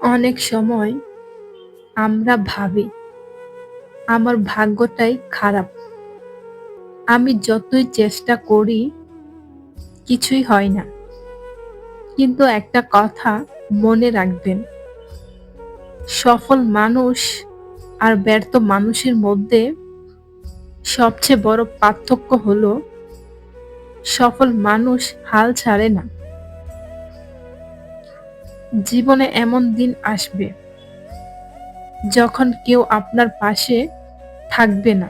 অনেক সময় আমরা ভাবি আমার ভাগ্যটাই খারাপ। আমি যতই চেষ্টা করি কিছুই হয় না। কিন্তু একটা কথা মনে রাখবেন, সফল মানুষ আর ব্যর্থ মানুষের মধ্যে সবচেয়ে বড় পার্থক্য হলো সফল মানুষ হাল ছাড়ে না। জীবনে এমন দিন আসবে যখন কেউ আপনার পাশে থাকবে না,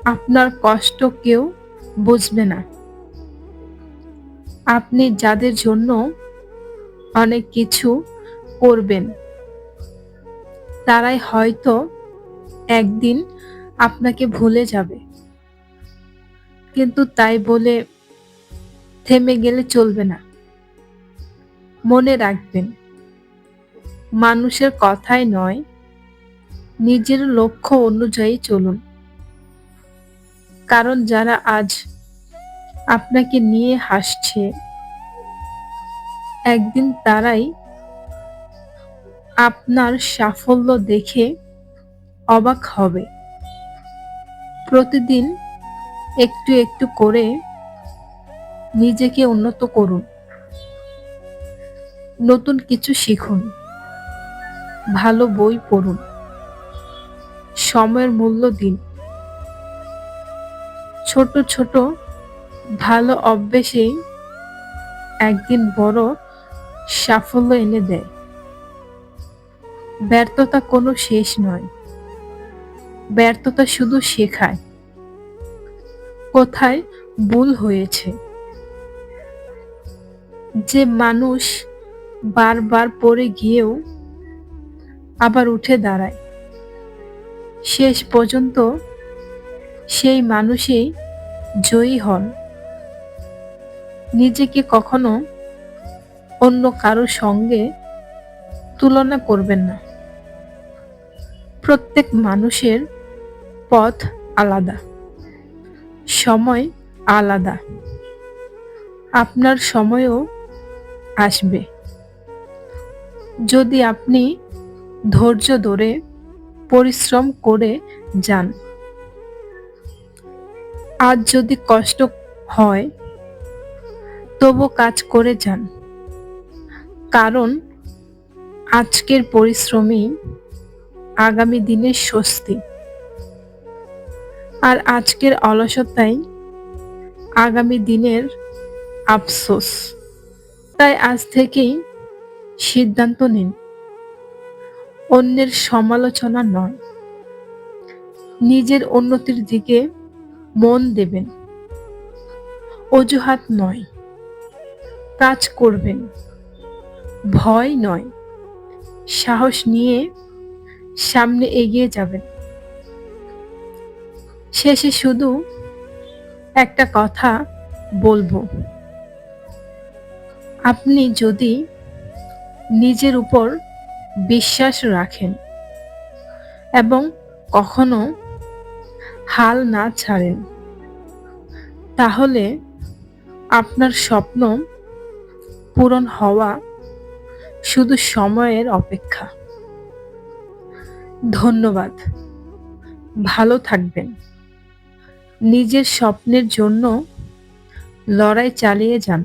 আপনার কষ্ট কেউ বুঝবে না। আপনি যাদের জন্য অনেক কিছু করবেন, তারাই হয়তো একদিন আপনাকে ভুলে যাবে। কিন্তু তাই বলে থেমে গেলে চলবে না। মনে রাখবেন, মানুষের কথায় নয়, নিজের লক্ষ্য অনুযায়ী চলুন। কারণ যারা আজ আপনাকে নিয়ে হাসছে, একদিন তারাই আপনার সাফল্য দেখে অবাক হবে। প্রতিদিন একটু একটু করে নিজেকে উন্নত করুন। নতুন কিছু শিখুন, ভালো বই পড়ুন, সময়ের মূল্য দিন। ছোট ছোট ভালো অভ্যেসেই একদিন বড় সাফল্য এনে দেয়। ব্যর্থতা কোনো শেষ নয়, ব্যর্থতা শুধু শেখায় কোথায় ভুল হয়েছে। যে মানুষ বারবার পড়ে গিয়েও আবার উঠে দাঁড়ায়, শেষ পর্যন্ত সেই মানুষই জয়ী হন। নিজেকে কখনো অন্য কারোর সঙ্গে তুলনা করবেন না। প্রত্যেক মানুষের পথ আলাদা, সময় আলাদা। আপনার সময়ও আসবে, যদি আপনি ধৈর্য ধরে পরিশ্রম করে যান। আজ যদি কষ্ট হয়, তবু কাজ করে যান। কারণ আজকের পরিশ্রমই আগামী দিনের স্বস্তি, আর আজকের অলসতাই আগামী দিনের আফসোস। তাই আজ থেকেই সিদ্ধান্ত নিন, অন্যের সমালোচনা নয়, নিজের উন্নতির দিকে মন দেবেন। অজুহাত নয়, কাজ করবেন। ভয় নয়, সাহস নিয়ে সামনে এগিয়ে যাবেন। শেষে শুধু একটা কথা বলবো, আপনি যদি নিজের উপর বিশ্বাস রাখেন এবং কখনো হাল না ছাড়েন, তাহলে আপনার স্বপ্ন পূরণ হওয়া শুধু সময়ের অপেক্ষা। ধন্যবাদ। ভালো থাকবেন। নিজের স্বপ্নের জন্য লড়াই চালিয়ে যান।